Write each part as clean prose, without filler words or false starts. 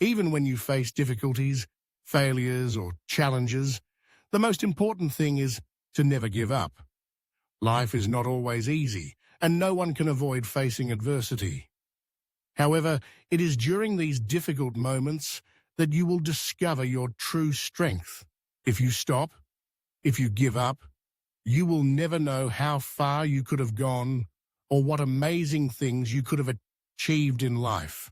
Even when you face difficulties, failures, or challenges, the most important thing is to never give up. Life is not always easy, and no one can avoid facing adversity. However, it is during these difficult moments that you will discover your true strength. If you stop, if you give up, you will never know how far you could have gone or what amazing things you could have achieved in life.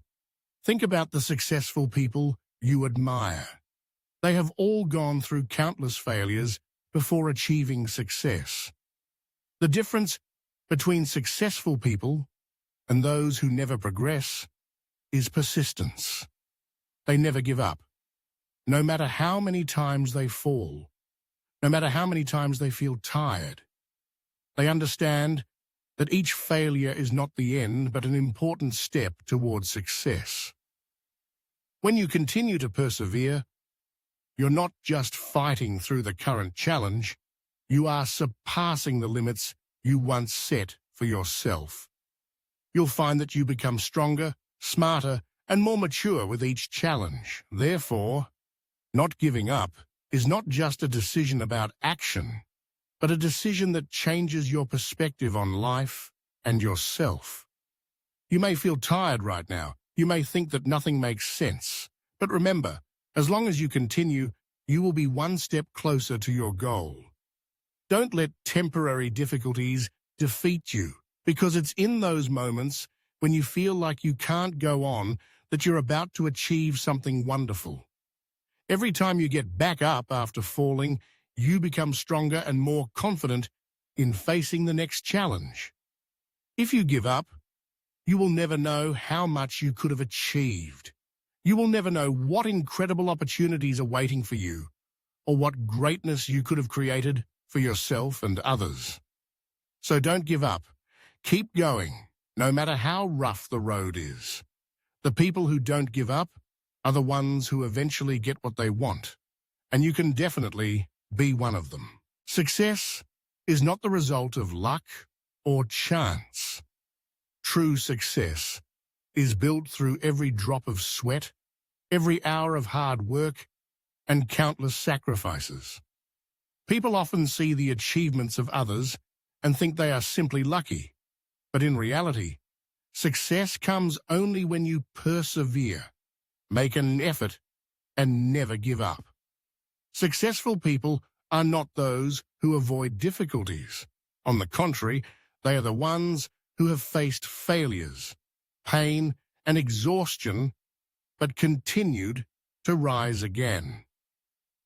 Think about the successful people you admire. They have all gone through countless failures before achieving success. The difference between successful people and those who never progress is persistence. They never give up. No matter how many times they fall, no matter how many times they feel tired, they understand that each failure is not the end but an important step towards success. When you continue to persevere, you're not just fighting through the current challenge, you are surpassing the limits you once set for yourself. You'll find that you become stronger, smarter, and more mature with each challenge. Therefore, not giving up is not just a decision about action, but a decision that changes your perspective on life and yourself. You may feel tired right now. You may think that nothing makes sense. But remember, as long as you continue, you will be one step closer to your goal. Don't let temporary difficulties defeat you, because it's in those moments when you feel like you can't go on that you're about to achieve something wonderful. Every time you get back up after falling, you become stronger and more confident in facing the next challenge. If you give up, you will never know how much you could have achieved. You will never know what incredible opportunities are waiting for you, or what greatness you could have created for yourself and others. So don't give up. Keep going, no matter how rough the road is. The people who don't give up are the ones who eventually get what they want, and you can definitely be one of them. Success is not the result of luck or chance. True success is built through every drop of sweat, every hour of hard work, and countless sacrifices. People often see the achievements of others and think they are simply lucky, but in reality, success comes only when you persevere, make an effort, and never give up. Successful people are not those who avoid difficulties. On the contrary, they are the ones who have faced failures, pain, and exhaustion, but continued to rise again.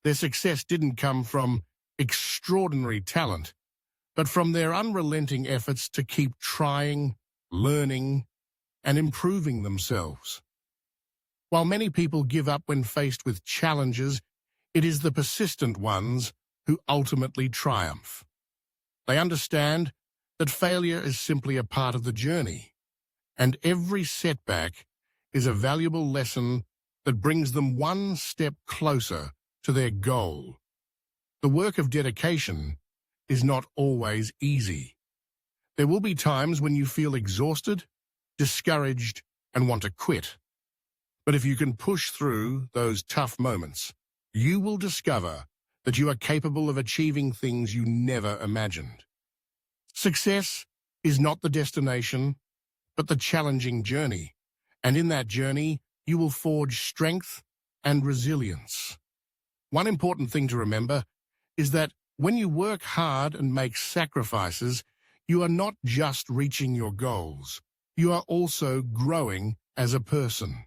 Their success didn't come from extraordinary talent, but from their unrelenting efforts to keep trying, learning, and improving themselves. While many people give up when faced with challenges, it is the persistent ones who ultimately triumph. They understand that failure is simply a part of the journey, and every setback is a valuable lesson that brings them one step closer to their goal. The work of dedication is not always easy. There will be times when you feel exhausted, discouraged, and want to quit. But if you can push through those tough moments, you will discover that you are capable of achieving things you never imagined. Success is not the destination, but the challenging journey. And in that journey, you will forge strength and resilience. One important thing to remember is that when you work hard and make sacrifices, you are not just reaching your goals. You are also growing as a person.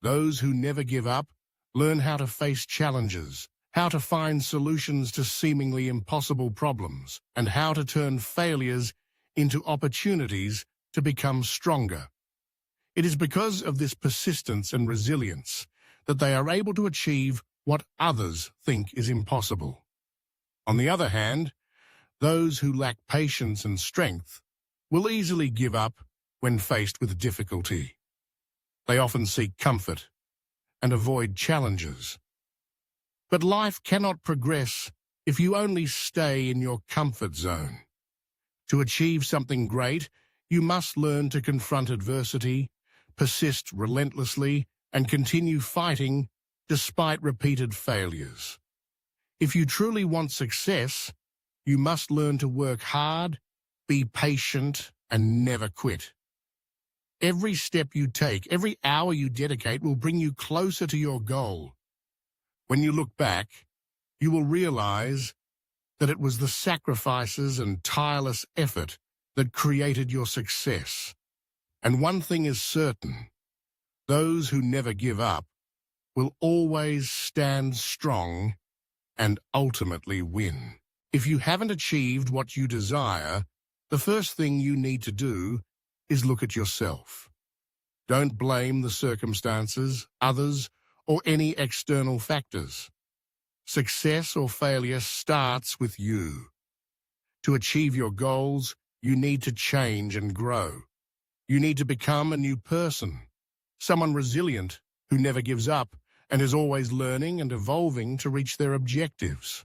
Those who never give up learn how to face challenges, how to find solutions to seemingly impossible problems, and how to turn failures into opportunities to become stronger. It is because of this persistence and resilience that they are able to achieve what others think is impossible. On the other hand, those who lack patience and strength will easily give up when faced with difficulty. They often seek comfort and avoid challenges. But life cannot progress if you only stay in your comfort zone. To achieve something great, you must learn to confront adversity, persist relentlessly, and continue fighting despite repeated failures. If you truly want success, you must learn to work hard, be patient, and never quit. Every step you take, every hour you dedicate will bring you closer to your goal. When you look back, you will realize that it was the sacrifices and tireless effort that created your success. And one thing is certain, those who never give up will always stand strong and ultimately win. If you haven't achieved what you desire, the first thing you need to do is look at yourself. Don't blame the circumstances, others, or any external factors. Success or failure starts with you. To achieve your goals, you need to change and grow. You need to become a new person, someone resilient who never gives up and is always learning and evolving to reach their objectives.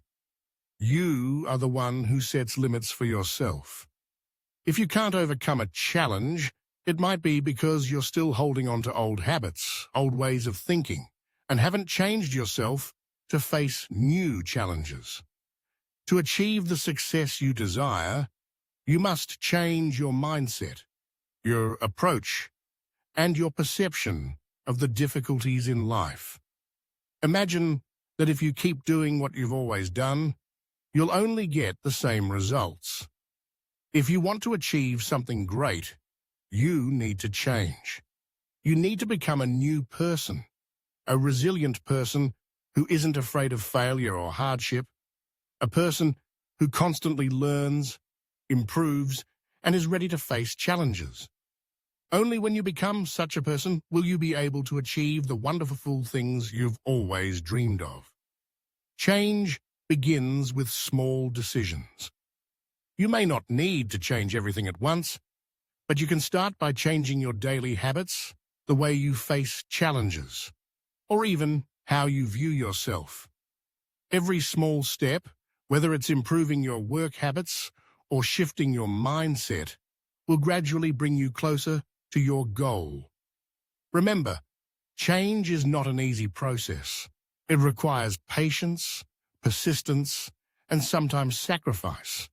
You are the one who sets limits for yourself. If you can't overcome a challenge, it might be because you're still holding on to old habits, old ways of thinking, and haven't changed yourself to face new challenges. To achieve the success you desire, you must change your mindset, your approach, and your perception of the difficulties in life. Imagine that if you keep doing what you've always done, you'll only get the same results. If you want to achieve something great, you need to change. You need to become a new person, a resilient person who isn't afraid of failure or hardship, a person who constantly learns, improves, and is ready to face challenges. Only when you become such a person will you be able to achieve the wonderful things you've always dreamed of. Change begins with small decisions. You may not need to change everything at once, but you can start by changing your daily habits, the way you face challenges, or even how you view yourself. Every small step, whether it's improving your work habits or shifting your mindset, will gradually bring you closer to your goal. Remember, change is not an easy process. It requires patience, persistence, and sometimes sacrifice.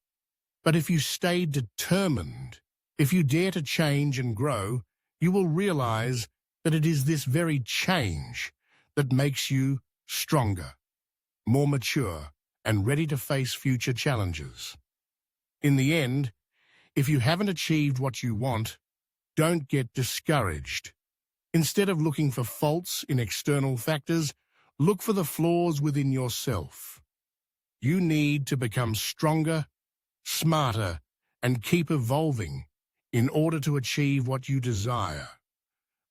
But if you stay determined, if you dare to change and grow, you will realize that it is this very change that makes you stronger, more mature, and ready to face future challenges. In the end, if you haven't achieved what you want, don't get discouraged. Instead of looking for faults in external factors, look for the flaws within yourself. You need to become stronger, smarter, and keep evolving in order to achieve what you desire.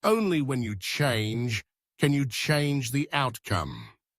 Only when you change can you change the outcome.